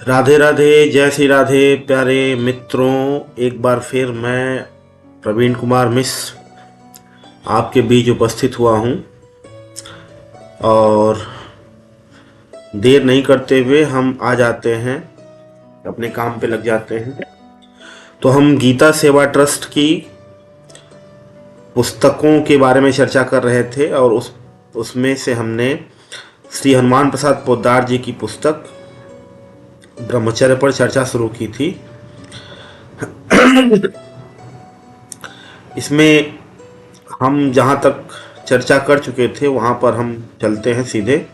राधे राधे, जय श्री राधे। प्यारे मित्रों, एक बार फिर मैं प्रवीण कुमार मिश्र आपके बीच उपस्थित हुआ हूँ और देर नहीं करते हुए हम आ जाते हैं, अपने काम पे लग जाते हैं। तो हम गीता सेवा ट्रस्ट की पुस्तकों के बारे में चर्चा कर रहे थे और उसमें से हमने श्री हनुमान प्रसाद पोद्दार जी की पुस्तक ब्रह्मचर्य पर चर्चा शुरू की थी। इसमें हम जहाँ तक चर्चा कर चुके थे वहाँ पर हम चलते हैं सीधे।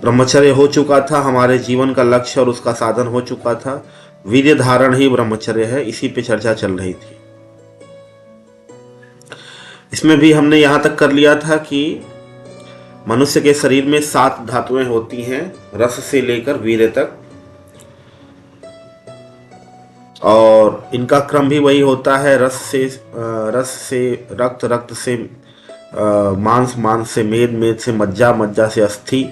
ब्रह्मचर्य हो चुका था, हमारे जीवन का लक्ष्य और उसका साधन हो चुका था। वीर्य धारण ही ब्रह्मचर्य है, इसी पे चर्चा चल रही थी। इसमें भी हमने यहाँ तक कर लिया था कि मनुष्य के शरीर में 7 धातुएं होती हैं, रस से लेकर वीर्य तक, और इनका क्रम भी वही होता है। रस से रक्त, रक्त से मांस, मांस से मेद, मेद से मज्जा, मज्जा से अस्थि,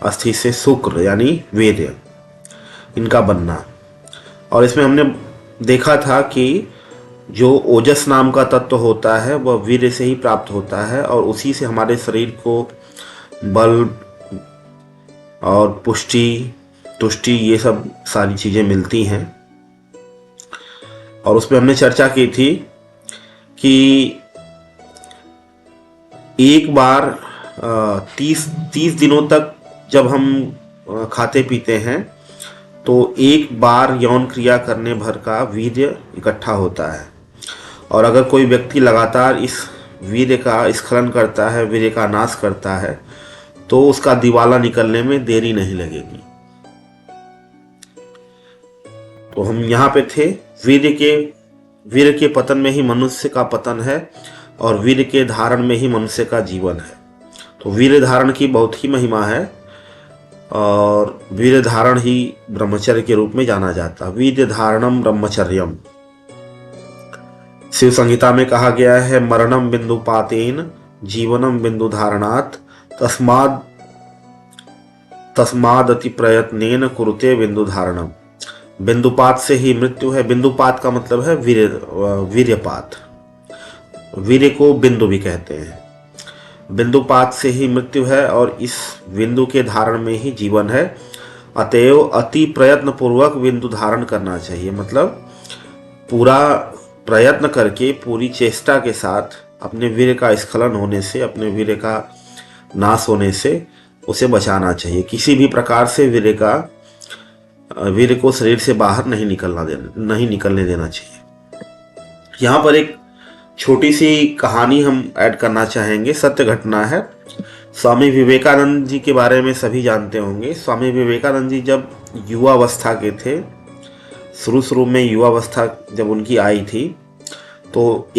अस्थि से शुक्र यानी वीर्य, इनका बनना। और इसमें हमने देखा था कि जो ओजस नाम का तत्व होता है वह वीर्य से ही प्राप्त होता है और उसी से हमारे शरीर को बल और पुष्टि, तुष्टि, ये सब सारी चीज़ें मिलती हैं। और उसमें हमने चर्चा की थी कि एक बार 30 दिनों तक जब हम खाते पीते हैं तो एक बार यौन क्रिया करने भर का वीर्य इकट्ठा होता है। और अगर कोई व्यक्ति लगातार इस वीर्य का स्खलन करता है, वीर्य का नाश करता है, तो उसका दिवाला निकलने में देरी नहीं लगेगी। तो हम यहाँ पे थे, वीर्य के पतन में ही मनुष्य का पतन है और वीर्य के धारण में ही मनुष्य का जीवन है। तो वीर्य धारण की बहुत ही महिमा है और वीर्य धारण ही ब्रह्मचर्य के रूप में जाना जाता है। वीर्य धारणम ब्रह्मचर्यम, शिव संहिता में कहा गया है, मरणम बिंदुपातेन जीवनम बिंदु धारणात् तस्माद अति प्रयत्नेन कुरुते बिंदु धारणम। बिंदुपात से ही मृत्यु है। बिंदुपात का मतलब है वीर्यपात। वीर्य को बिंदु भी कहते हैं। बिंदुपात से ही मृत्यु है और इस बिंदु के धारण में ही जीवन है। अतएव अति प्रयत्न पूर्वक बिंदु धारण करना चाहिए। मतलब पूरा प्रयत्न करके, पूरी चेष्टा के साथ अपने वीर्य का स्खलन होने से, अपने वीर्य का नाश होने से उसे बचाना चाहिए। किसी भी प्रकार से वीर्य को शरीर से बाहर नहीं निकलने देना चाहिए। यहाँ पर एक छोटी सी कहानी हम ऐड करना चाहेंगे, सत्य घटना है। स्वामी विवेकानंद जी के बारे में सभी जानते होंगे। स्वामी विवेकानंद जी जब युवावस्था के थे, शुरू में युवावस्था जब उनकी आई थी, तो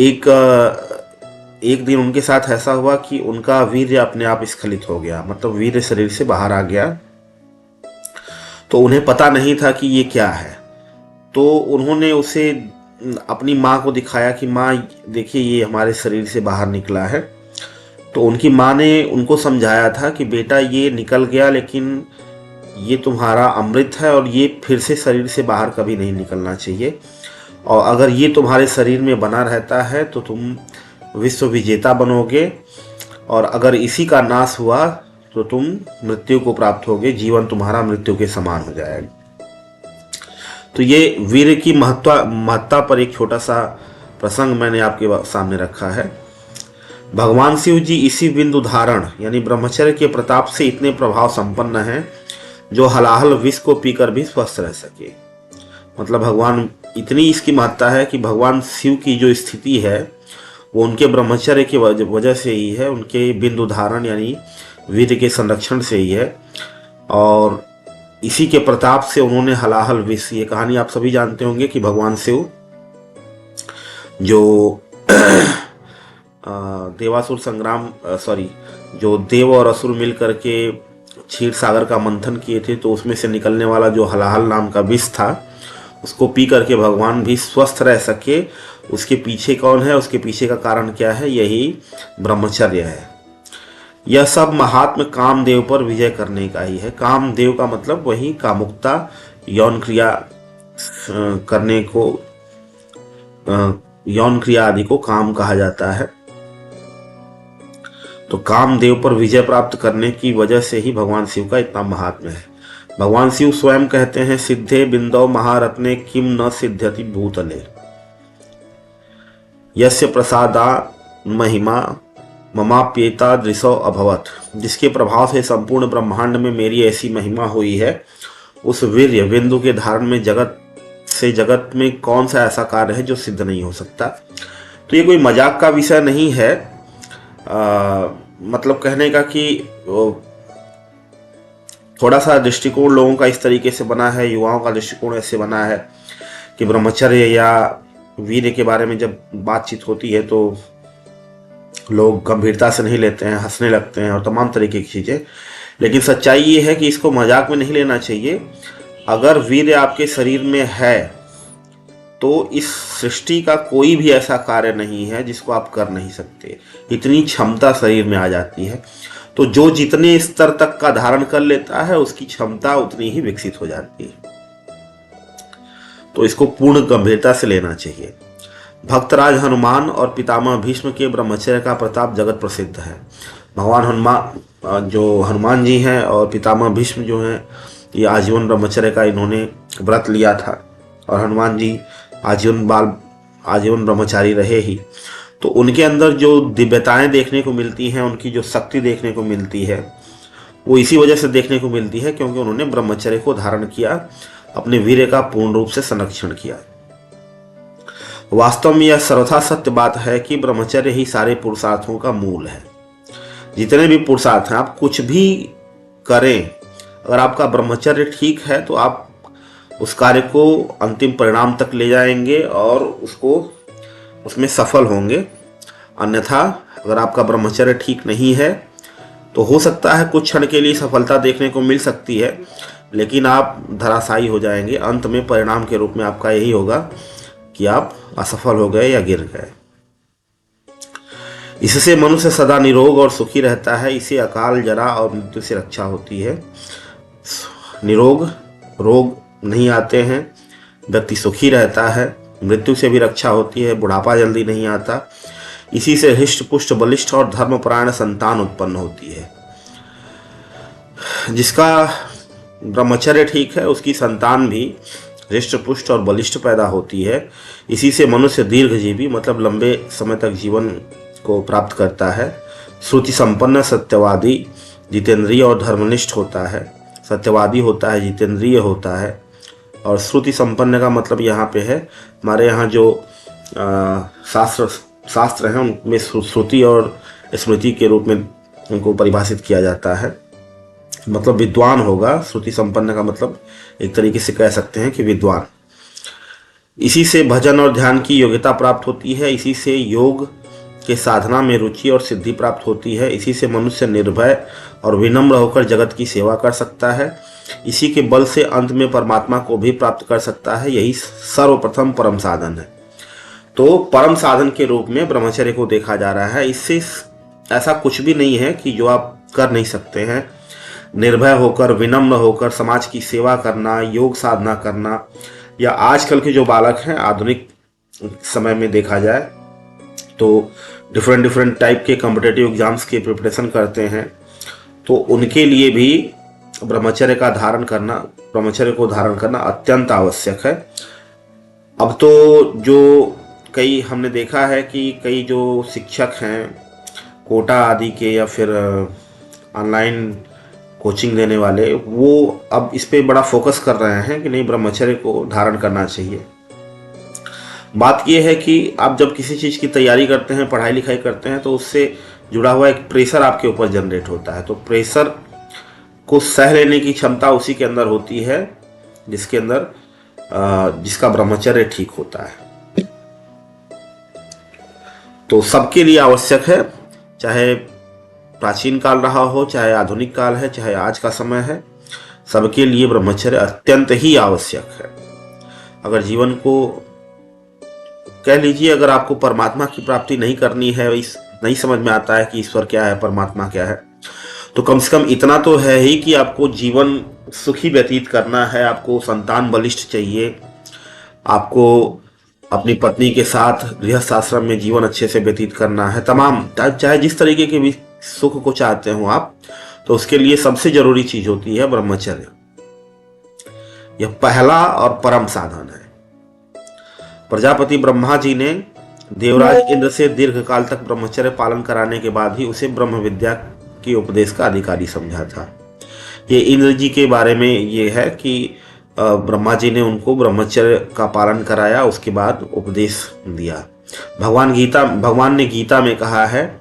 एक दिन उनके साथ ऐसा हुआ कि उनका वीर्य अपने आप स्खलित हो गया, मतलब वीर्य शरीर से बाहर आ गया। तो उन्हें पता नहीं था कि ये क्या है। तो उन्होंने उसे अपनी माँ को दिखाया कि माँ देखिए, ये हमारे शरीर से बाहर निकला है। तो उनकी माँ ने उनको समझाया था कि बेटा, ये निकल गया, लेकिन ये तुम्हारा अमृत है और ये फिर से शरीर से बाहर कभी नहीं निकलना चाहिए। और अगर ये तुम्हारे शरीर में बना रहता है तो तुम विश्व विजेता बनोगे, और अगर इसी का नाश हुआ तो तुम मृत्यु को प्राप्त होगे। जीवन तुम्हारा मृत्यु के समान हो जाएगा। तो ये वीर्य की महत्ता पर एक छोटा सा प्रसंग मैंने आपके सामने रखा है। भगवान शिव जी इसी बिंदु धारण यानी ब्रह्मचर्य के प्रताप से इतने प्रभाव संपन्न हैं जो हलाहल विष को पीकर भी स्वस्थ रह सके। मतलब भगवान, इतनी इसकी महत्ता है कि भगवान शिव की जो स्थिति है वो उनके ब्रह्मचर्य की वजह से ही है, उनके बिंदु धारण यानी वीर्य के संरक्षण से ही है। और इसी के प्रताप से उन्होंने हलाहल विष, ये कहानी आप सभी जानते होंगे कि भगवान शिव जो देवासुर संग्राम जो देव और असुर मिल करके क्षीर सागर का मंथन किए थे, तो उसमें से निकलने वाला जो हलाहल नाम का विष था, उसको पी करके भगवान भी स्वस्थ रह सके। उसके पीछे कौन है, उसके पीछे का कारण क्या है? यही ब्रह्मचर्य है। यह सब महात्म कामदेव पर विजय करने का ही है। कामदेव का मतलब वही कामुकता, यौन क्रिया करने को, यौन क्रिया आदि को काम कहा जाता है। तो कामदेव पर विजय प्राप्त करने की वजह से ही भगवान शिव का इतना महात्म्य है। भगवान शिव स्वयं कहते हैं, सिद्धे बिंदौ महारत्ने किम न सिद्ध्यति भूतले, यस्य प्रसादा महिमा ममाप्येता दृशो अभवत। जिसके प्रभाव से संपूर्ण ब्रह्मांड में मेरी ऐसी महिमा हुई है, उस वीर्य बिंदु के धारण में जगत में कौन सा ऐसा कार्य है जो सिद्ध नहीं हो सकता। तो ये कोई मजाक का विषय नहीं है। मतलब कहने का कि थोड़ा सा दृष्टिकोण लोगों का इस तरीके से बना है, युवाओं का दृष्टिकोण ऐसे बना है कि ब्रह्मचर्य या वीर्य के बारे में जब बातचीत होती है तो लोग गंभीरता से नहीं लेते हैं, हंसने लगते हैं और तमाम तरीके की चीज़ें। लेकिन सच्चाई ये है कि इसको मजाक में नहीं लेना चाहिए। अगर वीर्य आपके शरीर में है तो इस सृष्टि का कोई भी ऐसा कार्य नहीं है जिसको आप कर नहीं सकते। इतनी क्षमता शरीर में आ जाती है। तो जो जितने स्तर तक का धारण कर लेता है उसकी क्षमता उतनी ही विकसित हो जाती है। तो इसको पूर्ण गंभीरता से लेना चाहिए। भक्तराज हनुमान और पितामह भीष्म के ब्रह्मचर्य का प्रताप जगत प्रसिद्ध है। भगवान हनुमान, जो हनुमान जी हैं और पितामह भीष्म जो हैं, ये आजीवन ब्रह्मचर्य का इन्होंने व्रत लिया था और हनुमान जी आजीवन ब्रह्मचारी रहे ही। तो उनके अंदर जो दिव्यताएं देखने को मिलती हैं, उनकी जो शक्ति देखने को मिलती है, वो इसी वजह से देखने को मिलती है क्योंकि उन्होंने ब्रह्मचर्य को धारण किया, अपने वीर्य का पूर्ण रूप से संरक्षण किया। वास्तव में यह सर्वथा सत्य बात है कि ब्रह्मचर्य ही सारे पुरुषार्थों का मूल है। जितने भी पुरुषार्थ हैं, आप कुछ भी करें, अगर आपका ब्रह्मचर्य ठीक है तो आप उस कार्य को अंतिम परिणाम तक ले जाएंगे और उसमें सफल होंगे। अन्यथा अगर आपका ब्रह्मचर्य ठीक नहीं है तो हो सकता है कुछ क्षण के लिए सफलता देखने को मिल सकती है, लेकिन आप धराशायी हो जाएंगे। अंत में परिणाम के रूप में आपका यही होगा कि आप असफल हो गए या गिर गए। इससे मनुष्य सदा निरोग और सुखी रहता है। इसे अकाल, जरा और मृत्यु से रक्षा होती है। रोग नहीं आते हैं, व्यक्ति सुखी रहता है, मृत्यु से भी रक्षा होती है, बुढ़ापा जल्दी नहीं आता। इसी से हृष्ट पुष्ट बलिष्ठ और धर्मपरायण संतान उत्पन्न होती है। जिसका ब्रह्मचर्य ठीक है उसकी संतान भी हृष्ट पुष्ट और बलिष्ठ पैदा होती है। इसी से मनुष्य दीर्घजीवी, मतलब लंबे समय तक जीवन को प्राप्त करता है। श्रुति संपन्न, सत्यवादी, जितेंद्रिय और धर्मनिष्ठ होता है। सत्यवादी होता है, जितेंद्रिय होता है। और श्रुति संपन्न का मतलब यहाँ पे है, हमारे यहाँ जो शास्त्र हैं उनमें श्रुति और स्मृति के रूप में उनको परिभाषित किया जाता है। मतलब विद्वान होगा। श्रुति संपन्न का मतलब एक तरीके से कह सकते हैं कि विद्वान। इसी से भजन और ध्यान की योग्यता प्राप्त होती है। इसी से योग के साधना में रुचि और सिद्धि प्राप्त होती है। इसी से मनुष्य निर्भय और विनम्र होकर जगत की सेवा कर सकता है। इसी के बल से अंत में परमात्मा को भी प्राप्त कर सकता है। यही सर्वप्रथम परम साधन है। तो परम साधन के रूप में ब्रह्मचर्य को देखा जा रहा है। इससे ऐसा कुछ भी नहीं है कि जो आप कर नहीं सकते हैं। निर्भय होकर, विनम्र होकर समाज की सेवा करना, योग साधना करना, या आजकल के जो बालक हैं, आधुनिक समय में देखा जाए तो डिफरेंट टाइप के कॉम्पिटिटिव एग्जाम्स के प्रिपरेशन करते हैं, तो उनके लिए भी ब्रह्मचर्य को धारण करना अत्यंत आवश्यक है। अब तो जो कई हमने देखा है कि कई जो शिक्षक हैं कोटा आदि के या फिर ऑनलाइन कोचिंग देने वाले, वो अब इस पे बड़ा फोकस कर रहे हैं कि नहीं, ब्रह्मचर्य को धारण करना चाहिए। बात यह है कि आप जब किसी चीज़ की तैयारी करते हैं, पढ़ाई लिखाई करते हैं, तो उससे जुड़ा हुआ एक प्रेशर आपके ऊपर जनरेट होता है। तो प्रेशर को सह लेने की क्षमता उसी के अंदर होती है जिसका ब्रह्मचर्य ठीक होता है। तो सबके लिए आवश्यक है, चाहे प्राचीन काल रहा हो, चाहे आधुनिक काल है, चाहे आज का समय है, सबके लिए ब्रह्मचर्य अत्यंत ही आवश्यक है। अगर जीवन को कह लीजिए, अगर आपको परमात्मा की प्राप्ति नहीं करनी है, नहीं समझ में आता है कि ईश्वर क्या है, परमात्मा क्या है, तो कम से कम इतना तो है ही कि आपको जीवन सुखी व्यतीत करना है, आपको संतान बलिष्ठ चाहिए, आपको अपनी पत्नी के साथ गृहस्थ आश्रम में जीवन अच्छे से व्यतीत करना है, तमाम चाहे जिस तरीके के भी सुख को चाहते हो आप, तो उसके लिए सबसे जरूरी चीज होती है ब्रह्मचर्य। यह पहला और परम साधन है। प्रजापति ब्रह्मा जी ने देवराज इंद्र से दीर्घ काल तक ब्रह्मचर्य पालन कराने के बाद ही उसे ब्रह्म विद्या के उपदेश का अधिकारी समझा था। ये इंद्र जी के बारे में ये है कि ब्रह्मा जी ने उनको ब्रह्मचर्य का पालन कराया, उसके बाद उपदेश दिया। भगवान ने गीता में कहा है,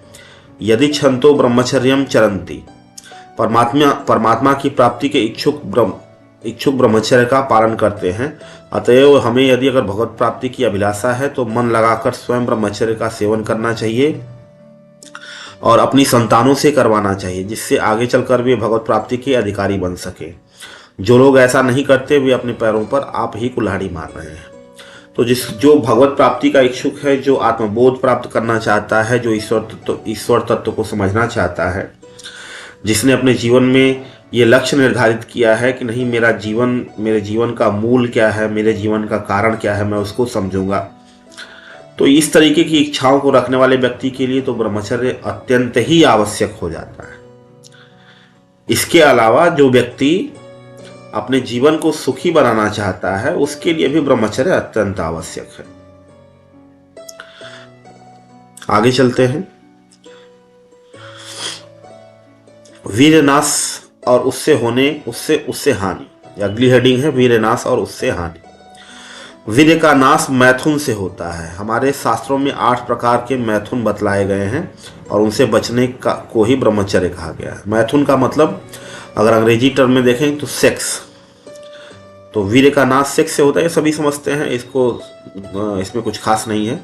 यदि छंतो ब्रह्मचर्यम चरंती, परमात्मा की प्राप्ति के इच्छुक ब्रह्मचर्य का पालन करते हैं। अतएव हमें यदि अगर भगवत प्राप्ति की अभिलाषा है तो मन लगाकर स्वयं ब्रह्मचर्य का सेवन करना चाहिए और अपनी संतानों से करवाना चाहिए, जिससे आगे चलकर वे भगवत प्राप्ति के अधिकारी बन सके। जो लोग ऐसा नहीं करते वे अपने पैरों पर आप ही कुल्हाड़ी मार रहे हैं। तो जो भगवत प्राप्ति का इच्छुक है, जो आत्मबोध प्राप्त करना चाहता है, जो ईश्वर तत्व को समझना चाहता है, जिसने अपने जीवन में ये लक्ष्य निर्धारित किया है कि नहीं, मेरे जीवन का मूल क्या है, मेरे जीवन का कारण क्या है, मैं उसको समझूंगा, तो इस तरीके की इच्छाओं को रखने वाले व्यक्ति के लिए तो ब्रह्मचर्य अत्यंत ही आवश्यक हो जाता है। इसके अलावा जो व्यक्ति अपने जीवन को सुखी बनाना चाहता है, उसके लिए भी ब्रह्मचर्य अत्यंत आवश्यक है। आगे चलते हैं। वीरनाश और उससे हानि। अगली हेडिंग है वीरनाश और उससे हानि। वीर का नाश मैथुन से होता है। हमारे शास्त्रों में 8 प्रकार के मैथुन बतलाए गए हैं और उनसे बचने का को ही ब्रह्मचर्य कहा गया है। मैथुन का मतलब अगर अंग्रेजी टर्म में देखें तो सेक्स। तो वीर का नाश सेक्स से होता है, ये सभी समझते हैं, इसमें कुछ खास नहीं है।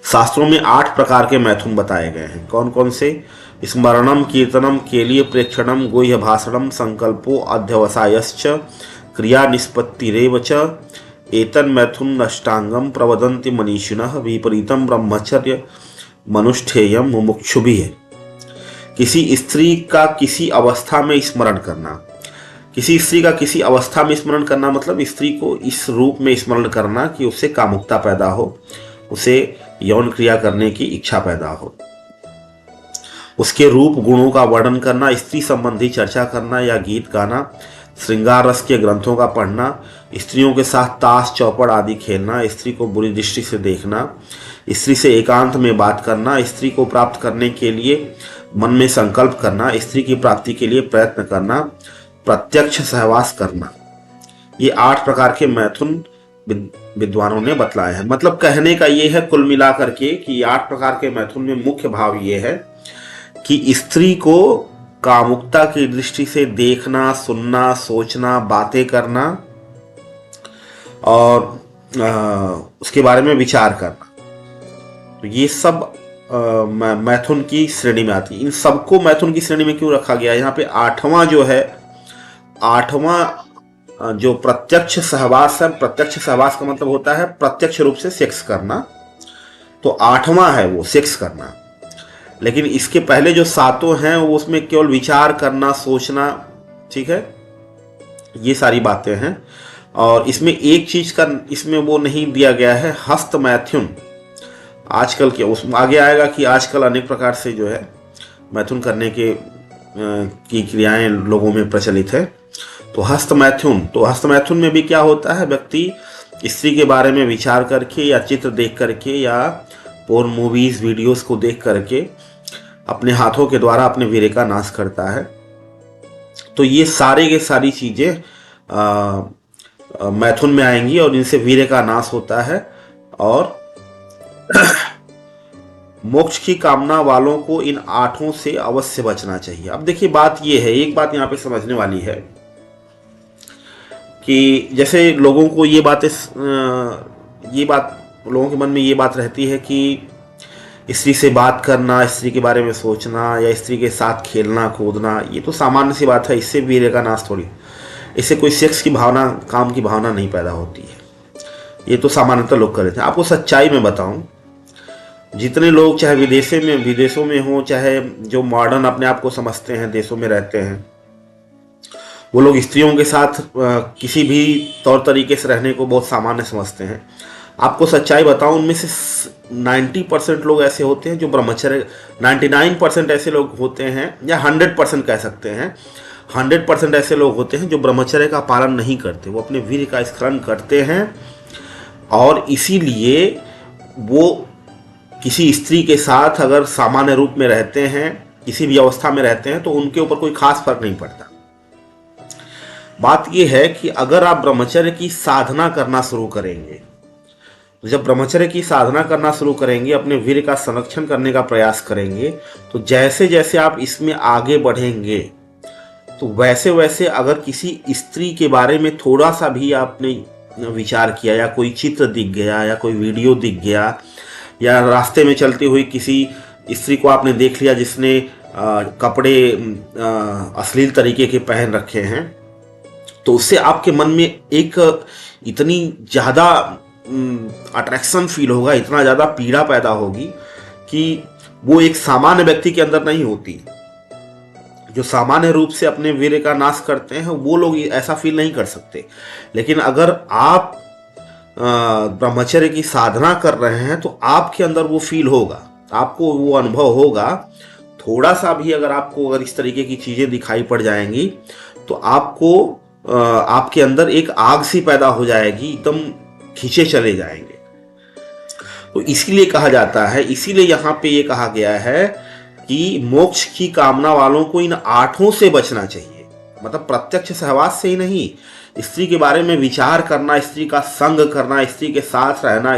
शास्त्रों में 8 प्रकार के मैथुन बताए गए हैं। कौन कौन से? स्मरणम, कीर्तनम, केलिय प्रेक्षणम, गुह्य भाषणम, संकल्पो अध्यवसायश्च, क्रिया निष्पत्तिरेव च, एतन मैथुन नष्टांगम प्रवदन्ति मनीषिणः, विपरीतम ब्रह्मचर्य मनुष्ठेयम मुमुक्षुभिः। किसी स्त्री का किसी अवस्था में स्मरण करना। किसी स्त्री का किसी अवस्था में स्मरण करना मतलब स्त्री को इस रूप में स्मरण करना कि उससे कामुकता पैदा हो, उसे यौन क्रिया करने की इच्छा पैदा हो। उसके रूप गुणों का वर्णन करना, स्त्री संबंधी चर्चा करना या गीत गाना, श्रृंगार रस के ग्रंथों का पढ़ना, स्त्रियों के साथ ताश चौपड़ आदि खेलना, स्त्री को बुरी दृष्टि से देखना, स्त्री से एकांत में बात करना, स्त्री को प्राप्त करने के लिए मन में संकल्प करना, स्त्री की प्राप्ति के लिए प्रयत्न करना, प्रत्यक्ष सहवास करना। ये 8 प्रकार के मैथुन विद्वानों ने बतलाए हैं। मतलब कहने का ये है कुल मिलाकर के कि 8 प्रकार के मैथुन में मुख्य भाव ये है कि स्त्री को कामुकता की दृष्टि से देखना, सुनना, सोचना, बातें करना और उसके बारे में विचार करना, तो ये सब मैथुन की श्रेणी में आती है। इन सबको मैथुन की श्रेणी में क्यों रखा गया है? यहाँ पे 8वां जो है, 8वां जो प्रत्यक्ष सहवास है, प्रत्यक्ष सहवास का मतलब होता है प्रत्यक्ष रूप से सेक्स करना, तो 8वां है वो सेक्स करना। लेकिन इसके पहले जो 7 हैं वो उसमें केवल विचार करना, सोचना, ठीक है, ये सारी बातें हैं। और इसमें एक चीज का इसमें वो नहीं दिया गया है, हस्त मैथुन। आजकल के उसमें आगे आएगा कि आजकल अनेक प्रकार से जो है मैथुन करने की क्रियाएं लोगों में प्रचलित है। तो हस्त मैथुन में भी क्या होता है, व्यक्ति स्त्री के बारे में विचार करके या चित्र देख करके या पोर्न मूवीज वीडियोस को देख करके अपने हाथों के द्वारा अपने वीर्य का नाश करता है। तो ये सारे के सारी चीजें मैथुन में आएंगी और इनसे वीर्य का नाश होता है। और मोक्ष की कामना वालों को इन 8 से अवश्य बचना चाहिए। अब देखिए बात ये है, एक बात यहाँ पे समझने वाली है कि जैसे लोगों को लोगों के मन में ये बात रहती है कि स्त्री से बात करना, स्त्री के बारे में सोचना या स्त्री के साथ खेलना कूदना, ये तो सामान्य सी बात है, इससे वीर्य का नाश थोड़ी, इससे कोई सेक्स की भावना, काम की भावना नहीं पैदा होती है। ये तो सामान्यतः लोग कर रहे थे। आपको सच्चाई में बताऊं जितने लोग चाहे विदेशों में हो, चाहे जो मॉडर्न अपने आप को समझते हैं देशों में रहते हैं, वो लोग स्त्रियों के साथ किसी भी तौर तरीके से रहने को बहुत सामान्य समझते हैं। आपको सच्चाई बताऊं, उनमें से 90% लोग ऐसे होते हैं जो ब्रह्मचर्य, 99% ऐसे लोग होते हैं, या 100% कह सकते हैं, 100% ऐसे लोग होते हैं जो ब्रह्मचर्य का पालन नहीं करते। वो अपने वीर्य का स्खलन करते हैं और इसीलिए वो किसी स्त्री के साथ अगर सामान्य रूप में रहते हैं, किसी भी अवस्था में रहते हैं, तो उनके ऊपर कोई खास फर्क नहीं पड़ता। बात यह है कि अगर आप ब्रह्मचर्य की साधना करना शुरू करेंगे, तो जब ब्रह्मचर्य की साधना करना शुरू करेंगे, अपने वीर्य का संरक्षण करने का प्रयास करेंगे, तो जैसे जैसे आप इसमें आगे बढ़ेंगे, तो वैसे वैसे अगर किसी स्त्री के बारे में थोड़ा सा भी आपने विचार किया, या कोई चित्र दिख गया, या कोई वीडियो दिख गया, या रास्ते में चलती हुई किसी स्त्री को आपने देख लिया जिसने कपड़े अश्लील तरीके के पहन रखे हैं, तो उससे आपके मन में एक इतनी ज़्यादा अट्रैक्शन फील होगा, इतना ज़्यादा पीड़ा पैदा होगी कि वो एक सामान्य व्यक्ति के अंदर नहीं होती। जो सामान्य रूप से अपने वीर्य का नाश करते हैं वो लोग ऐसा फील नहीं कर सकते। लेकिन अगर आप ब्रह्मचर्य की साधना कर रहे हैं तो आपके अंदर वो फील होगा, आपको वो अनुभव होगा। थोड़ा सा भी अगर इस तरीके की चीज़ें दिखाई पड़ जाएंगी तो आपके अंदर एक आग सी पैदा हो जाएगी, एकदम खींचे चले जाएंगे। तो इसीलिए कहा जाता है, इसीलिए यहाँ पे ये कहा गया है कि मोक्ष की कामना वालों को इन 8 से बचना चाहिए। मतलब प्रत्यक्ष सहवास से ही नहीं, स्त्री के बारे में विचार करना, स्त्री का संग करना, स्त्री के साथ रहना,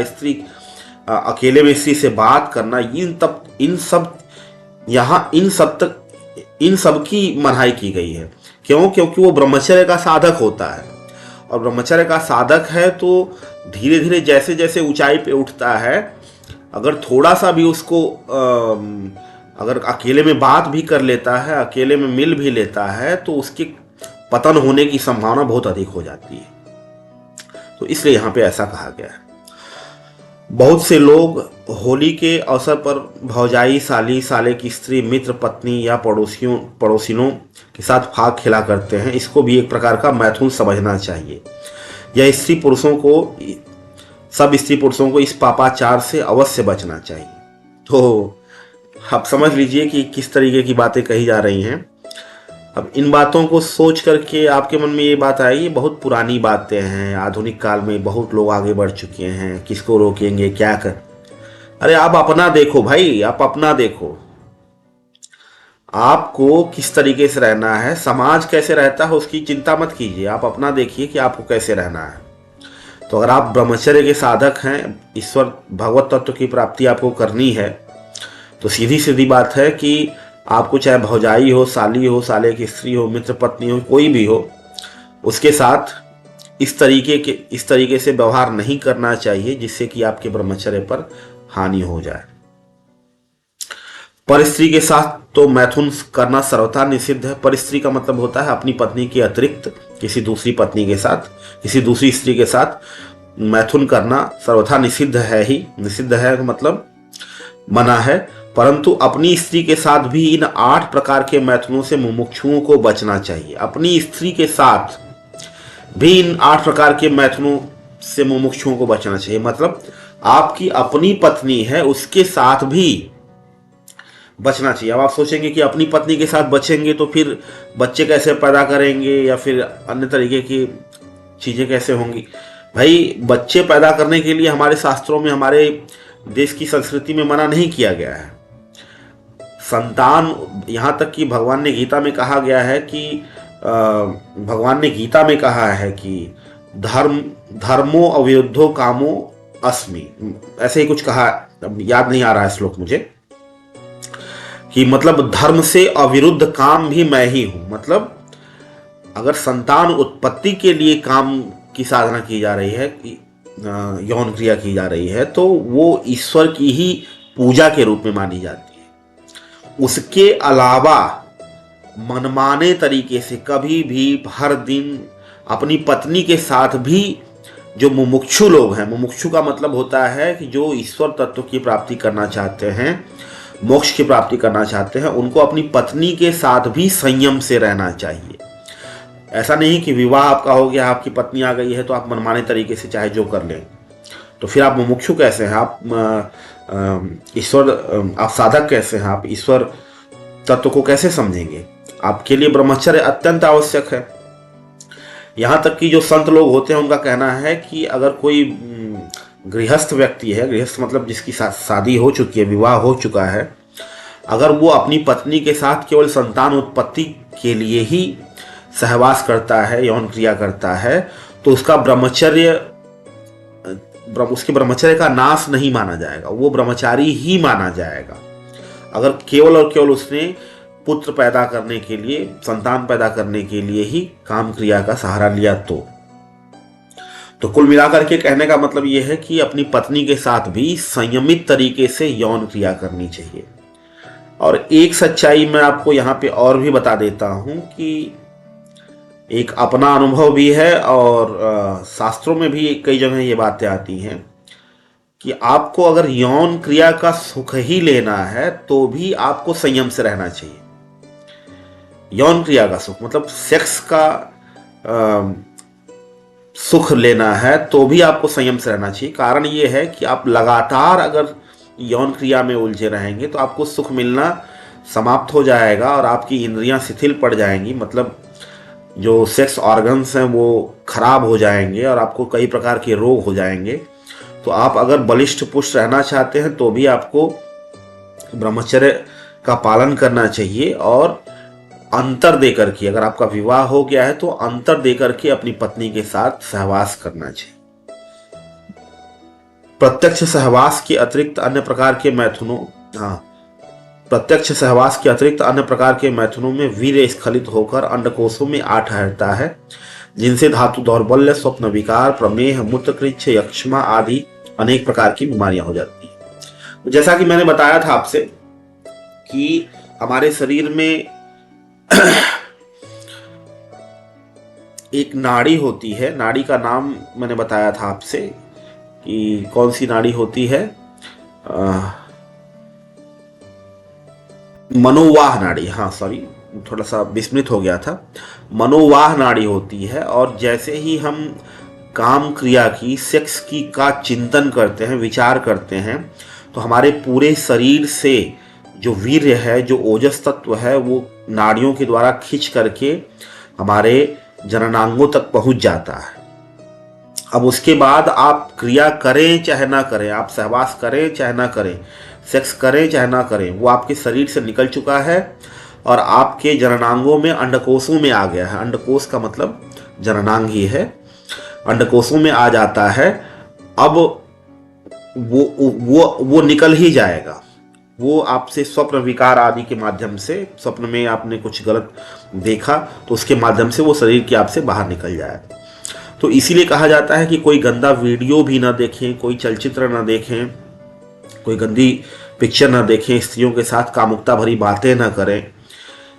अकेले में स्त्री से बात करना, इन सब की मनाही की गई है। क्यों? क्योंकि वो ब्रह्मचर्य का साधक होता है, और ब्रह्मचर्य का साधक है तो धीरे धीरे जैसे जैसे ऊंचाई पे उठता है, अगर थोड़ा सा भी उसको अगर अकेले में बात भी कर लेता है, अकेले में मिल भी लेता है, तो उसके पतन होने की संभावना बहुत अधिक हो जाती है। तो इसलिए यहाँ पे ऐसा कहा गया है। बहुत से लोग होली के अवसर पर भौजाई, साले की स्त्री, मित्र, पत्नी या पड़ोसिनों के साथ फाग खेला करते हैं। इसको भी एक प्रकार का मैथुन समझना चाहिए। यह सब स्त्री पुरुषों को इस पापाचार से अवश्य बचना चाहिए। तो आप समझ लीजिए कि किस तरीके की बातें कही जा रही हैं। अब इन बातों को सोच करके आपके मन में ये बात आई, ये बहुत पुरानी बातें हैं, आधुनिक काल में बहुत लोग आगे बढ़ चुके हैं, किसको रोकेंगे, क्या कर। अरे आप अपना देखो भाई, आप अपना देखो, आपको किस तरीके से रहना है, समाज कैसे रहता है उसकी चिंता मत कीजिए, आप अपना देखिए कि आपको कैसे रहना है। तो अगर आप ब्रह्मचर्य के साधक हैं, ईश्वर भगवत तत्व की प्राप्ति आपको करनी है, तो सीधी सीधी बात है कि आपको चाहे भौजाई हो, साली हो, साले की स्त्री हो, मित्र पत्नी हो, कोई भी हो, उसके साथ इस तरीके से व्यवहार नहीं करना चाहिए जिससे कि आपके ब्रह्मचर्य पर हानि हो जाए। पर स्त्री के साथ तो मैथुन करना सर्वथा निषिद्ध है। पर स्त्री का मतलब होता है अपनी पत्नी के अतिरिक्त किसी दूसरी पत्नी के साथ, किसी दूसरी स्त्री के साथ मैथुन करना सर्वथा निषिद्ध है ही। निषिद्ध है मतलब मना है। परंतु अपनी स्त्री के साथ भी इन 8 प्रकार के मैथुनों से मुमुक्षुओं को बचना चाहिए। अपनी स्त्री के साथ भी इन 8 प्रकार के मैथुनों से मुमुक्षुओं को बचना चाहिए। मतलब आपकी अपनी पत्नी है, उसके साथ भी बचना चाहिए। अब आप सोचेंगे कि अपनी पत्नी के साथ बचेंगे तो फिर बच्चे कैसे पैदा करेंगे, या फिर अन्य तरीके की चीज़ें कैसे होंगी। भाई, बच्चे पैदा करने के लिए हमारे शास्त्रों में, हमारे देश की संस्कृति में मना नहीं किया गया है। संतान, यहाँ तक कि भगवान ने गीता में कहा है कि धर्मो अविरुद्धो कामो अस्मि, ऐसे ही कुछ कहा, अब याद नहीं आ रहा है श्लोक मुझे, कि मतलब धर्म से अविरुद्ध काम भी मैं ही हूं। मतलब अगर संतान उत्पत्ति के लिए काम की साधना की जा रही है, यौन क्रिया की जा रही है, तो वो ईश्वर की ही पूजा के रूप में मानी जाती है। उसके अलावा मनमाने तरीके से कभी भी हर दिन अपनी पत्नी के साथ भी जो मुमुक्षु लोग हैं, मुमुक्षु का मतलब होता है कि जो ईश्वर तत्व की प्राप्ति करना चाहते हैं, मोक्ष की प्राप्ति करना चाहते हैं, उनको अपनी पत्नी के साथ भी संयम से रहना चाहिए। ऐसा नहीं कि विवाह आपका हो गया, आपकी पत्नी आ गई है तो आप मनमाने तरीके से चाहे जो कर लें, तो फिर आप मुमुक्षु कैसे हैं? आप ईश्वर, आप साधक कैसे हैं? आप ईश्वर तत्व को कैसे समझेंगे? आपके लिए ब्रह्मचर्य अत्यंत आवश्यक है। यहाँ तक कि जो संत लोग होते हैं उनका कहना है कि अगर कोई गृहस्थ व्यक्ति है, गृहस्थ मतलब जिसकी शादी हो चुकी है, विवाह हो चुका है, अगर वो अपनी पत्नी के साथ केवल संतान उत्पत्ति के लिए ही सहवास करता है, यौन क्रिया करता है, तो उसका उसके ब्रह्मचर्य का नाश नहीं माना जाएगा, वो ब्रह्मचारी ही माना जाएगा। अगर केवल और केवल उसने पुत्र पैदा करने के लिए, संतान पैदा करने के लिए ही काम क्रिया का सहारा लिया तो कुल मिलाकर के कहने का मतलब यह है कि अपनी पत्नी के साथ भी संयमित तरीके से यौन क्रिया करनी चाहिए। और एक सच्चाई मैं आपको यहाँ पे और भी बता देता हूँ कि एक अपना अनुभव भी है और शास्त्रों में भी कई जगह ये बातें आती हैं कि आपको अगर यौन क्रिया का सुख ही लेना है तो भी आपको संयम से रहना चाहिए। यौन क्रिया का सुख मतलब सेक्स का सुख लेना है तो भी आपको संयम से रहना चाहिए। कारण ये है कि आप लगातार अगर यौन क्रिया में उलझे रहेंगे तो आपको सुख मिलना समाप्त हो जाएगा और आपकी इंद्रियां शिथिल पड़ जाएंगी, मतलब जो सेक्स ऑर्गन्स हैं वो खराब हो जाएंगे और आपको कई प्रकार के रोग हो जाएंगे। तो आप अगर बलिष्ठ पुष्ट रहना चाहते हैं तो भी आपको ब्रह्मचर्य का पालन करना चाहिए और अंतर देकर के, अगर आपका विवाह हो गया है तो अंतर देकर के अपनी पत्नी के साथ सहवास करना चाहिए। प्रत्यक्ष सहवास के अतिरिक्त अन्य प्रकार के मैथुनों प्रत्यक्ष सहवास के अतिरिक्त अन्य प्रकार के मैथुनों में वीर्य स्खलित होकर अंडकोशों में आ ठहरता है, जिनसे धातु दौर्बल्य, स्वप्न विकार, प्रमेह, मूत्रकृच्छ, यक्ष्मा आदि अनेक प्रकार की बीमारियां हो जाती हैं। तो जैसा कि मैंने बताया था आपसे कि हमारे शरीर में एक नाड़ी होती है, नाड़ी का नाम मैंने बताया था आपसे कि कौन सी नाड़ी होती है, मनोवाह नाड़ी, थोड़ा सा विस्मृत हो गया था, मनोवाह नाड़ी होती है। और जैसे ही हम काम क्रिया की, सेक्स की का चिंतन करते हैं, विचार करते हैं, तो हमारे पूरे शरीर से जो वीर्य है, जो ओजस तत्व है, वो नाड़ियों के द्वारा खींच करके हमारे जननांगों तक पहुंच जाता है। अब उसके बाद आप क्रिया करें चाहे ना करें, आप सहवास करें चाहे ना करें, सेक्स करें चाहे ना करें, वो आपके शरीर से निकल चुका है और आपके जननांगों में, अंडकोशों में आ गया है। अंडकोश का मतलब जननांग ही है, अंडकोशों में आ जाता है। अब वो निकल ही जाएगा। वो आपसे स्वप्न विकार आदि के माध्यम से, स्वप्न में आपने कुछ गलत देखा तो उसके माध्यम से वो शरीर की आपसे बाहर निकल जाएगा। तो इसीलिए कहा जाता है कि कोई गंदा वीडियो भी ना देखें, कोई चलचित्र ना देखें, कोई गंदी पिक्चर ना देखें, स्त्रियों के साथ कामुकता भरी बातें ना करें,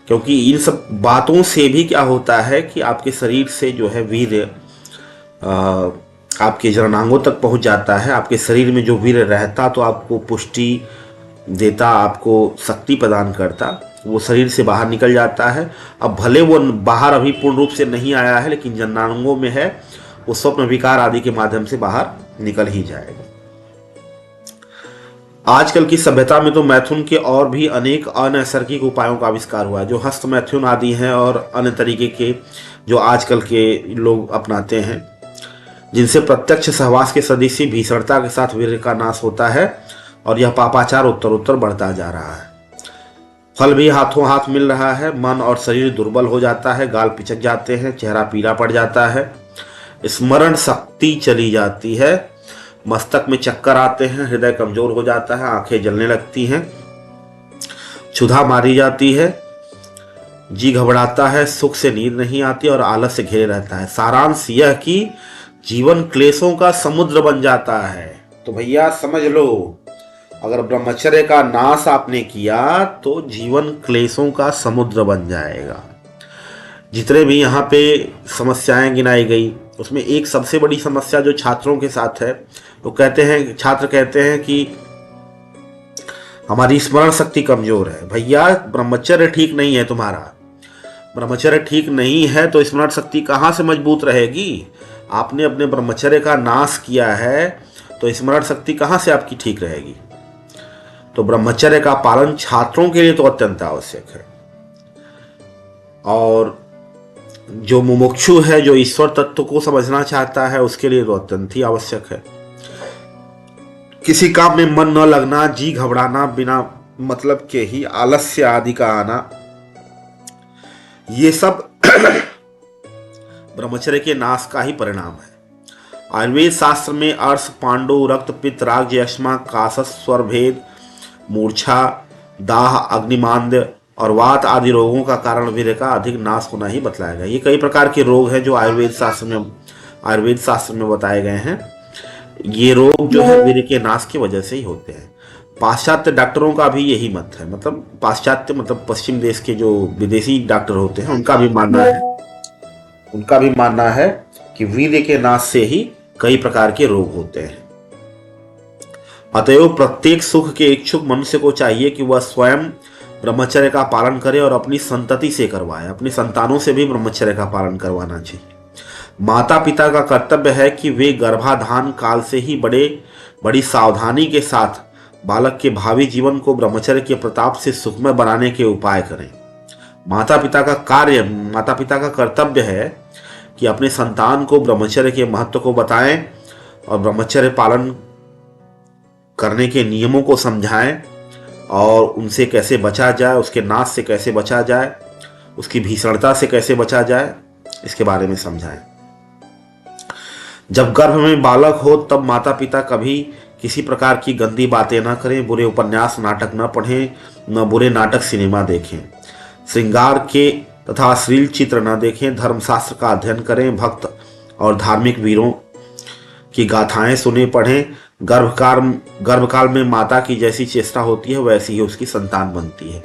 क्योंकि इन सब बातों से भी क्या होता है कि आपके शरीर से जो है वीर्य आपके जननांगों तक पहुंच जाता है। आपके शरीर में जो वीर्य रहता तो आपको पुष्टि देता, आपको शक्ति प्रदान करता, वो शरीर से बाहर निकल जाता है। अब भले वो बाहर अभी पूर्ण रूप से नहीं आया है, लेकिन जननांगों में है, वो स्वप्न विकार आदि के माध्यम से बाहर निकल ही जाएगा। आजकल की सभ्यता में तो मैथुन के और भी अनेक अनैसर्गिक उपायों का आविष्कार हुआ है, जो हस्त मैथुन आदि हैं और अन्य तरीके के जो आजकल के लोग अपनाते हैं, जिनसे प्रत्यक्ष सहवास के सदृश भीषणता के साथ वीर्य का नाश होता है और यह पापाचार उत्तर बढ़ता जा रहा है। फल भी हाथों हाथ मिल रहा है। मन और शरीर दुर्बल हो जाता है, गाल पिचक जाते हैं, चेहरा पीला पड़ जाता है, स्मरण शक्ति चली जाती है, मस्तक में चक्कर आते हैं, हृदय कमजोर हो जाता है, आंखें जलने लगती हैं, क्षुधा मारी जाती है, जी घबराता है, सुख से नींद नहीं आती और आलस से घिरे रहता है। सारांश यह कि जीवन क्लेशों का समुद्र बन जाता है। तो भैया समझ लो, अगर ब्रह्मचर्य का नाश आपने किया तो जीवन क्लेशों का समुद्र बन जाएगा। जितने भी यहाँ पे समस्याएं गिनाई गई उसमें एक सबसे बड़ी समस्या जो छात्रों के साथ है, वो कहते हैं, छात्र कहते हैं कि हमारी स्मरण शक्ति कमजोर है। भैया ब्रह्मचर्य ठीक नहीं है तुम्हारा, ब्रह्मचर्य ठीक नहीं है तो स्मरण शक्ति कहाँ से मजबूत रहेगी? आपने अपने ब्रह्मचर्य का नाश किया है तो स्मरण शक्ति कहाँ से आपकी ठीक रहेगी? तो ब्रह्मचर्य का पालन छात्रों के लिए तो अत्यंत आवश्यक है, और जो मुमुक्षु है, जो ईश्वर तत्व को समझना चाहता है, उसके लिए तो अत्यंत ही आवश्यक है। किसी काम में मन न लगना, जी घबराना, बिना मतलब के ही आलस्य आदि का आना, ये सब ब्रह्मचर्य के नाश का ही परिणाम है। आयुर्वेद शास्त्र में अर्श, पांडु, रक्त, पित्त, राग, यक्ष्मा, कासस, स्वर भेद, मूर्छा, दाह, अग्निमांद्य और वात आदि रोगों का कारण वीर्य का अधिक नाश होना ही बतलाया गया। ये कई प्रकार के रोग हैं जो आयुर्वेद शास्त्र में बताए गए हैं। ये रोग जो है वीर्य के नाश की वजह से ही होते हैं। पाश्चात्य डॉक्टरों का भी यही मत है, मतलब पाश्चात्य मतलब पश्चिम देश के जो विदेशी डॉक्टर होते हैं, उनका भी मानना है कि वीर्य के नाश से ही कई प्रकार के रोग होते हैं। अतएव प्रत्येक सुख के इच्छुक मनुष्य को चाहिए कि वह स्वयं ब्रह्मचर्य का पालन करे और अपनी संतति से करवाए, अपनी संतानों से भी ब्रह्मचर्य का पालन करवाना चाहिए। माता पिता का कर्तव्य है कि वे गर्भाधान काल से ही बड़ी सावधानी के साथ बालक के भावी जीवन को ब्रह्मचर्य के प्रताप से सुखमय बनाने के उपाय करें। माता पिता का कर्तव्य है कि अपने संतान को ब्रह्मचर्य के महत्व को बताएं और ब्रह्मचर्य पालन करने के नियमों को समझाएं, और उनसे कैसे बचा जाए, उसके नाश से कैसे बचा जाए, उसकी भीषणता से कैसे बचा जाए, इसके बारे में समझाएं। जब गर्भ में बालक हो तब माता पिता कभी किसी प्रकार की गंदी बातें न करें, बुरे उपन्यास नाटक न पढ़ें, न बुरे नाटक सिनेमा देखें, श्रृंगार के तथा अश्लील चित्र न देखें, धर्मशास्त्र का अध्ययन करें, भक्त और धार्मिक वीरों की गाथाएं सुने पढ़ें। गर्भकाल में माता की जैसी चेष्टा होती है वैसी ही उसकी संतान बनती है।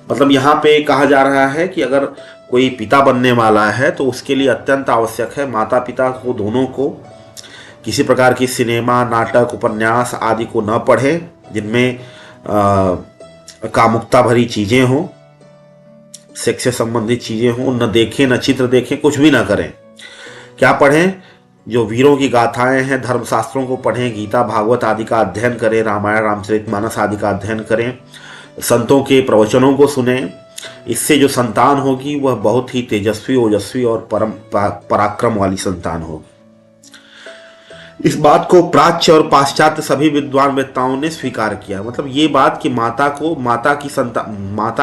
मतलब यहाँ पे कहा जा रहा है कि अगर कोई पिता बनने वाला है तो उसके लिए अत्यंत आवश्यक है माता पिता को दोनों को किसी प्रकार की सिनेमा, नाटक, उपन्यास आदि को न पढ़े जिनमें कामुकता भरी चीजें हों, सेक्स से संबंधित चीजें हों, न देखें, न चित्र देखें, कुछ भी न करें। क्या पढ़ें? जो वीरों की गाथाएं हैं, धर्मशास्त्रों को पढ़ें, गीता भागवत आदि का अध्ययन करें, रामायण रामचरितमानस आदि का अध्ययन करें, संतों के प्रवचनों को सुने। इससे जो संतान होगी वह बहुत ही तेजस्वी, ओजस्वी और परम पराक्रम वाली संतान होगी। इस बात को प्राच्य और पाश्चात्य सभी विद्वान वेत्ताओं ने स्वीकार किया। मतलब ये बात कि माता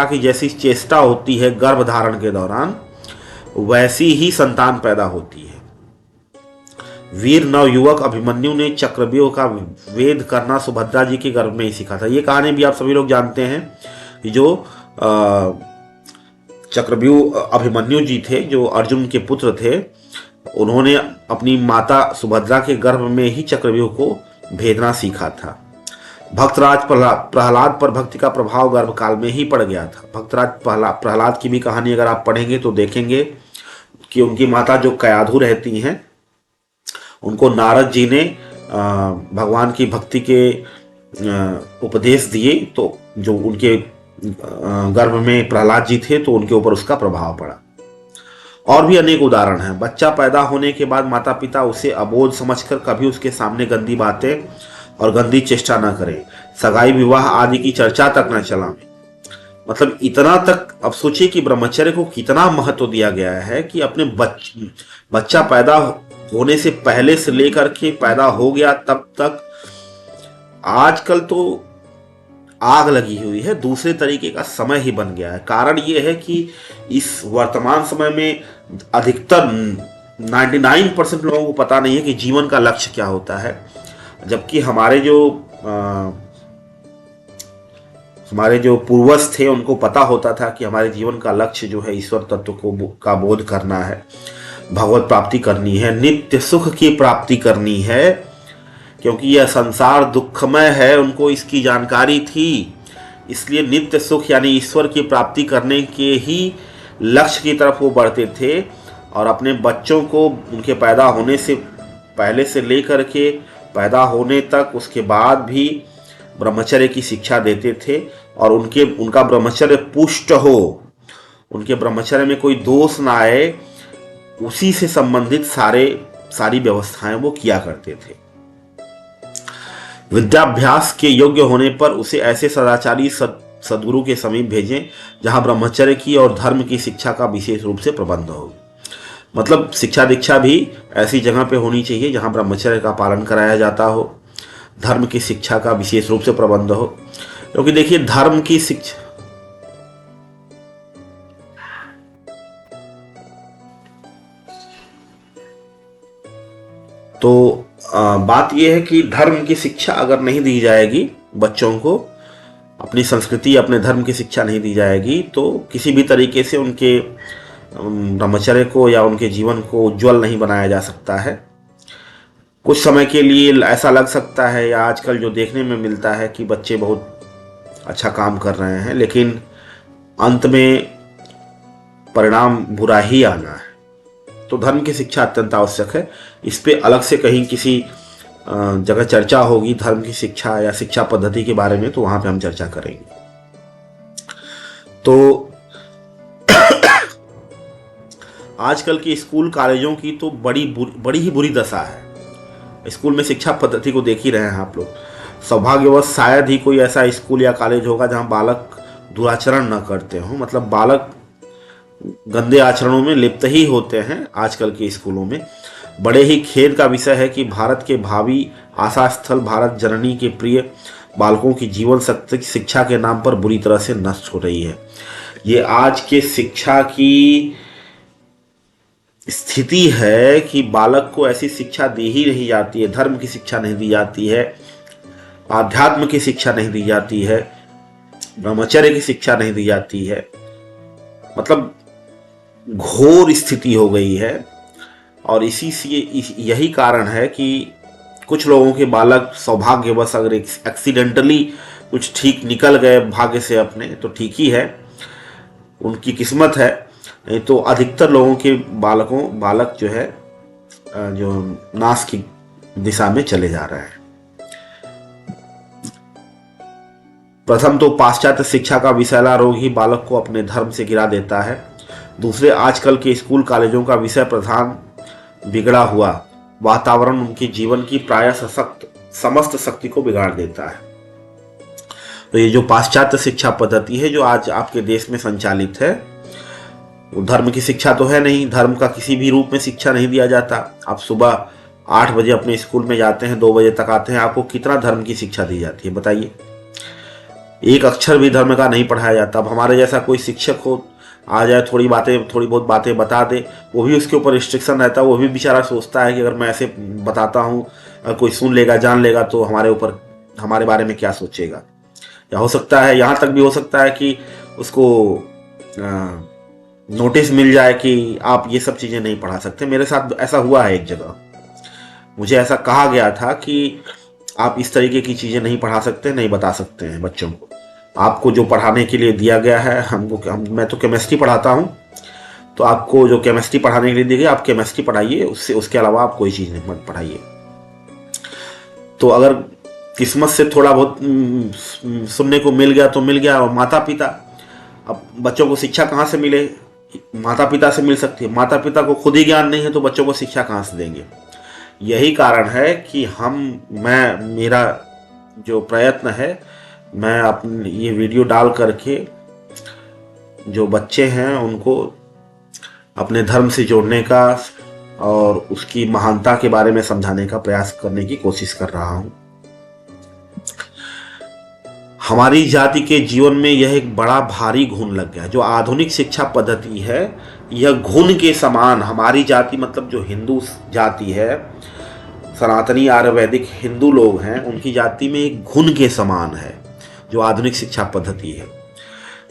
की जैसी चेष्टा होती है गर्भ धारण के दौरान, वैसी ही संतान पैदा होती है। वीर नवयुवक अभिमन्यु ने चक्रव्यूह का वेद करना सुभद्रा जी के गर्भ में ही सीखा था। ये कहानी भी आप सभी लोग जानते हैं कि जो चक्रव्यूह अभिमन्यु जी थे, जो अर्जुन के पुत्र थे, उन्होंने अपनी माता सुभद्रा के गर्भ में ही चक्रव्यूह को भेदना सीखा था। भक्तराज प्रहलाद पर भक्ति का प्रभाव गर्भकाल में ही पड़ गया था। भक्तराज प्रहलाद की भी कहानी अगर आप पढ़ेंगे तो देखेंगे कि उनकी माता जो कयाधु रहती हैं, उनको नारद जी ने भगवान की भक्ति के उपदेश दिए, तो जो उनके गर्भ में प्रहलाद जी थे तो उनके ऊपर उसका प्रभाव पड़ा। और भी अनेक उदाहरण हैं। बच्चा पैदा होने के बाद माता पिता उसे अबोध समझकर कभी उसके सामने गंदी बातें और गंदी चेष्टा न करें, सगाई विवाह आदि की चर्चा तक न चलाएं। मतलब इतना तक अब सोचिए कि ब्रह्मचर्य को कितना महत्व दिया गया है कि अपने बच्चा पैदा होने से पहले से लेकर के पैदा हो गया तब तक। आजकल तो आग लगी हुई है, दूसरे तरीके का समय ही बन गया है। कारण ये है कि इस वर्तमान समय में अधिकतर 99% लोगों को पता नहीं है कि जीवन का लक्ष्य क्या होता है, जबकि हमारे जो पूर्वज थे उनको पता होता था कि हमारे जीवन का लक्ष्य जो है ईश्वर तत्व का बोध करना है, भगवत प्राप्ति करनी है, नित्य सुख की प्राप्ति करनी है, क्योंकि यह संसार दुखमय है। उनको इसकी जानकारी थी, इसलिए नित्य सुख यानी ईश्वर की प्राप्ति करने के ही लक्ष्य की तरफ वो बढ़ते थे। और अपने बच्चों को उनके पैदा होने से पहले से लेकर के पैदा होने तक, उसके बाद भी ब्रह्मचर्य की शिक्षा देते थे। और उनका ब्रह्मचर्य पुष्ट हो, उनके ब्रह्मचर्य में कोई दोष ना आए, उसी से संबंधित सारी व्यवस्थाएं वो किया करते थे। विद्याभ्यास के योग्य होने पर उसे ऐसे सदाचारी सद्गुरु के समीप भेजें जहां ब्रह्मचर्य की और धर्म की शिक्षा का विशेष रूप से प्रबंध हो। मतलब शिक्षा दीक्षा भी ऐसी जगह पे होनी चाहिए जहां ब्रह्मचर्य का पालन कराया जाता हो, धर्म की शिक्षा का विशेष रूप से प्रबंध हो। क्योंकि देखिए, धर्म की शिक्षा तो बात यह है कि धर्म की शिक्षा अगर नहीं दी जाएगी बच्चों को, अपनी संस्कृति, अपने धर्म की शिक्षा नहीं दी जाएगी, तो किसी भी तरीके से उनके ब्रह्मचर्य को या उनके जीवन को उज्जवल नहीं बनाया जा सकता है। कुछ समय के लिए ऐसा लग सकता है, या आजकल जो देखने में मिलता है कि बच्चे बहुत अच्छा काम कर रहे हैं, लेकिन अंत में परिणाम बुरा ही आना है। तो धर्म की शिक्षा अत्यंत आवश्यक है। इस पे अलग से कहीं किसी जगह चर्चा होगी धर्म की शिक्षा या शिक्षा पद्धति के बारे में, तो वहां पे हम चर्चा करेंगे। तो आजकल की स्कूल कॉलेजों की तो बड़ी ही बुरी दशा है। स्कूल में शिक्षा पद्धति को देख ही रहे हैं आप लोग। सौभाग्यवश शायद ही कोई ऐसा स्कूल या कॉलेज होगा जहां बालक दुराचरण न करते हों। मतलब बालक गंदे आचरणों में लिप्त ही होते हैं आजकल के स्कूलों में। बड़े ही खेद का विषय है कि भारत के भावी आशा स्थल भारत जननी के प्रिय बालकों की जीवन शक्ति शिक्षा के नाम पर बुरी तरह से नष्ट हो रही है। ये आज के शिक्षा की स्थिति है कि बालक को ऐसी शिक्षा दी ही नहीं जाती है, धर्म की शिक्षा नहीं दी जाती है, आध्यात्म की शिक्षा नहीं दी जाती है, ब्रह्मचर्य की शिक्षा नहीं दी जाती है। मतलब घोर स्थिति हो गई है। और इसी से यही कारण है कि कुछ लोगों के बालक सौभाग्यवश अगर एक्सीडेंटली कुछ ठीक निकल गए भाग्य से अपने, तो ठीक ही है, उनकी किस्मत है। नहीं तो अधिकतर लोगों के बालक जो है जो नाश की दिशा में चले जा रहे हैं। प्रथम तो पाश्चात्य शिक्षा का विषैला रोग ही बालक को अपने धर्म से गिरा देता है। दूसरे, आजकल के स्कूल कॉलेजों का विषय प्रधान बिगड़ा हुआ वातावरण उनके जीवन की प्राय समस्त शक्ति को बिगाड़ देता है। तो ये जो पाश्चात्य शिक्षा पद्धति है जो आज आपके देश में संचालित है, वो धर्म की शिक्षा तो है नहीं। धर्म का किसी भी रूप में शिक्षा नहीं दिया जाता। आप सुबह 8 बजे अपने स्कूल में जाते हैं, 2 बजे तक आते हैं, आपको कितना धर्म की शिक्षा दी जाती है बताइए? एक अक्षर भी धर्म का नहीं पढ़ाया जाता। अब हमारे जैसा कोई शिक्षक हो, आ जाए, थोड़ी बहुत बातें बता दे, वो भी उसके ऊपर रिस्ट्रिक्शन रहता है। वो भी बेचारा सोचता है कि अगर मैं ऐसे बताता हूँ, अगर कोई सुन लेगा, जान लेगा, तो हमारे बारे में क्या सोचेगा। या हो सकता है, यहाँ तक भी हो सकता है कि उसको नोटिस मिल जाए कि आप ये सब चीज़ें नहीं पढ़ा सकते। मेरे साथ ऐसा हुआ है। एक जगह मुझे ऐसा कहा गया था कि आप इस तरीके की चीज़ें नहीं पढ़ा सकते, नहीं बता सकते हैं बच्चों को। आपको जो पढ़ाने के लिए दिया गया है, मैं तो केमिस्ट्री पढ़ाता हूँ, तो आपको जो केमिस्ट्री पढ़ाने के लिए दी गई, आप केमिस्ट्री पढ़ाइए, उसके अलावा आप कोई चीज़ नहीं पढ़ाइए। तो अगर किस्मत से थोड़ा बहुत सुनने को मिल गया तो मिल गया। और माता पिता, अब बच्चों को शिक्षा कहाँ से मिले? माता पिता से मिल सकती है। माता पिता को खुद ही ज्ञान नहीं है तो बच्चों को शिक्षा कहाँ से देंगे? यही कारण है कि मेरा जो प्रयत्न है, मैं अपने ये वीडियो डाल करके जो बच्चे हैं उनको अपने धर्म से जोड़ने का और उसकी महानता के बारे में समझाने का प्रयास करने की कोशिश कर रहा हूं। हमारी जाति के जीवन में यह एक बड़ा भारी घुन लग गया। जो आधुनिक शिक्षा पद्धति है, यह घुन के समान हमारी जाति, मतलब जो हिंदू जाति है, सनातनी आयुर्वैदिक हिंदू लोग हैं, उनकी जाति में एक घुन के समान है जो आधुनिक शिक्षा पद्धति है।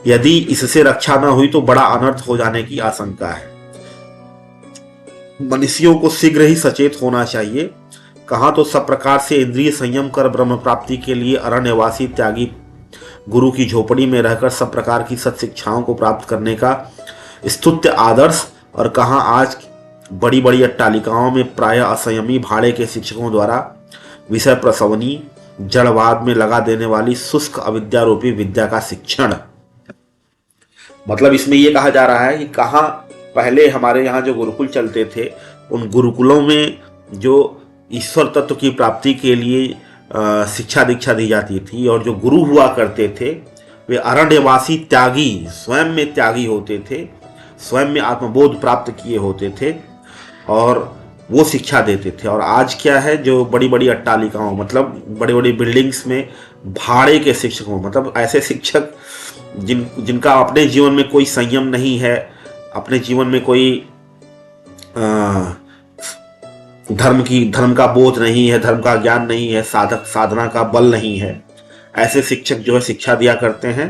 यदि इससे रक्षा न हुई तो बड़ा अनर्थ हो जाने की आशंका है। मनुष्यों को शीघ्र ही सचेत होना चाहिए। कहाँ तो सब प्रकार से इंद्रिय संयम कर ब्रह्म प्राप्ति के लिए अरण्यवासी त्यागी गुरु की झोपड़ी में रहकर सब प्रकार की सत शिक्षाओं को प्राप्त करने का स्तुत्य आदर्श, और कहाँ आज बड़ी बड़ी अट्टालिकाओं में प्रायः असंयमी भाड़े के शिक्षकों द्वारा विषय प्रसवनी जड़वाद में लगा देने वाली शुष्क अविद्यारूपी विद्या का शिक्षण। मतलब इसमें यह कहा जा रहा है कि कहाँ पहले हमारे यहाँ जो गुरुकुल चलते थे, उन गुरुकुलों में जो ईश्वर तत्व की प्राप्ति के लिए शिक्षा दीक्षा दी जाती थी, और जो गुरु हुआ करते थे वे अरण्यवासी त्यागी, स्वयं में त्यागी होते थे, स्वयं में आत्मबोध प्राप्त किए होते थे और वो शिक्षा देते थे। और आज क्या है, जो बड़ी बड़ी अट्टालिकाओं, मतलब बड़ी बड़ी बिल्डिंग्स में भाड़े के शिक्षकों, मतलब ऐसे शिक्षक जिनका अपने जीवन में कोई संयम नहीं है, अपने जीवन में कोई धर्म का बोध नहीं है, धर्म का ज्ञान नहीं है, साधना का बल नहीं है, ऐसे शिक्षक जो है शिक्षा दिया करते हैं।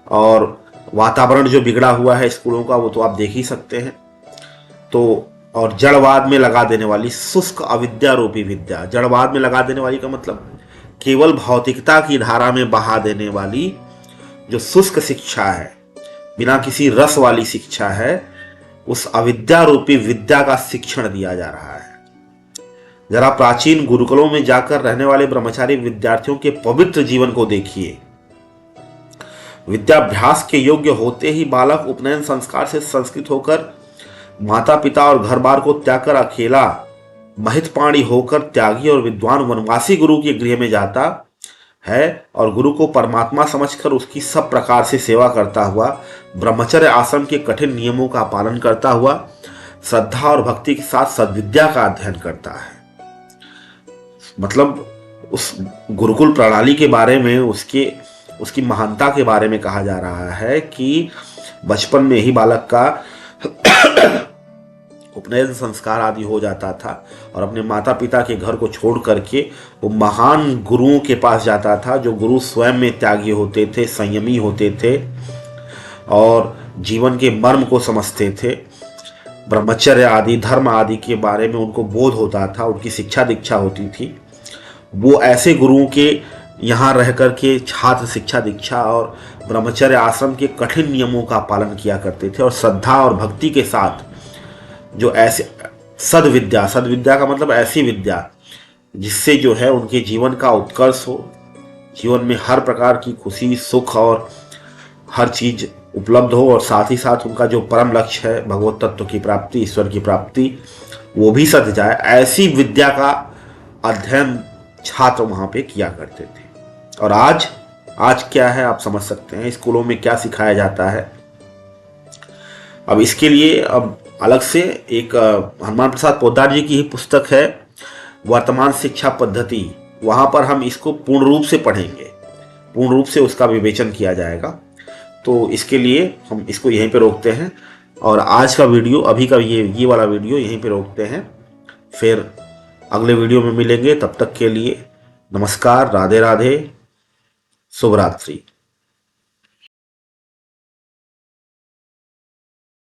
और वातावरण जो बिगड़ा हुआ है स्कूलों का, वो तो आप देख ही सकते हैं। तो और जड़वाद में लगा देने वाली शुष्क अविद्या रूपी विद्या, जड़वाद में लगा देने वाली का मतलब केवल भौतिकता की धारा में बहा देने वाली जो शुष्क शिक्षा है, बिना किसी रस वाली शिक्षा है, उस अविद्या रूपी विद्या का शिक्षण दिया जा रहा है। जरा प्राचीन गुरुकुलों में जाकर रहने वाले ब्रह्मचारी विद्यार्थियों के पवित्र जीवन को देखिए। विद्याभ्यास के योग्य होते ही बालक उपनयन संस्कार से संस्कृत होकर माता पिता और घर बार को त्याग कर अकेला महितपाणी होकर त्यागी और विद्वान वनवासी गुरु के गृह में जाता है और गुरु को परमात्मा समझकर उसकी सब प्रकार से सेवा करता हुआ, ब्रह्मचर्य आश्रम के कठिन नियमों का पालन करता हुआ, श्रद्धा और भक्ति के साथ सद्विद्या का अध्ययन करता है। मतलब उस गुरुकुल प्रणाली के बारे में, उसकी महानता के बारे में कहा जा रहा है कि बचपन में ही बालक का उपनयन संस्कार आदि हो जाता था और अपने माता पिता के घर को छोड़ करके वो महान गुरुओं के पास जाता था, जो गुरु स्वयं में त्यागी होते थे, संयमी होते थे और जीवन के मर्म को समझते थे। ब्रह्मचर्य आदि, धर्म आदि के बारे में उनको बोध होता था, उनकी शिक्षा दीक्षा होती थी। वो ऐसे गुरुओं के यहाँ रह करके छात्र शिक्षा दीक्षा और ब्रह्मचर्य आश्रम के कठिन नियमों का पालन किया करते थे और श्रद्धा और भक्ति के साथ जो ऐसे सद्विद्या का मतलब ऐसी विद्या जिससे जो है उनके जीवन का उत्कर्ष हो, जीवन में हर प्रकार की खुशी, सुख और हर चीज उपलब्ध हो, और साथ ही साथ उनका जो परम लक्ष्य है भगवत तत्व की प्राप्ति, ईश्वर की प्राप्ति, वो भी सध जाए। ऐसी विद्या का अध्ययन छात्र वहां पे किया करते थे। और आज क्या है आप समझ सकते हैं, स्कूलों में क्या सिखाया जाता है। अब इसके लिए अब अलग से एक हनुमान प्रसाद पोद्दार जी की ही पुस्तक है वर्तमान शिक्षा पद्धति, वहां पर हम इसको पूर्ण रूप से पढ़ेंगे, पूर्ण रूप से उसका विवेचन किया जाएगा। तो इसके लिए हम इसको यहीं पे रोकते हैं और आज का वीडियो, अभी का ये वाला वीडियो यहीं पे रोकते हैं। फिर अगले वीडियो में मिलेंगे, तब तक के लिए नमस्कार, राधे राधे, शुभ रात्रि।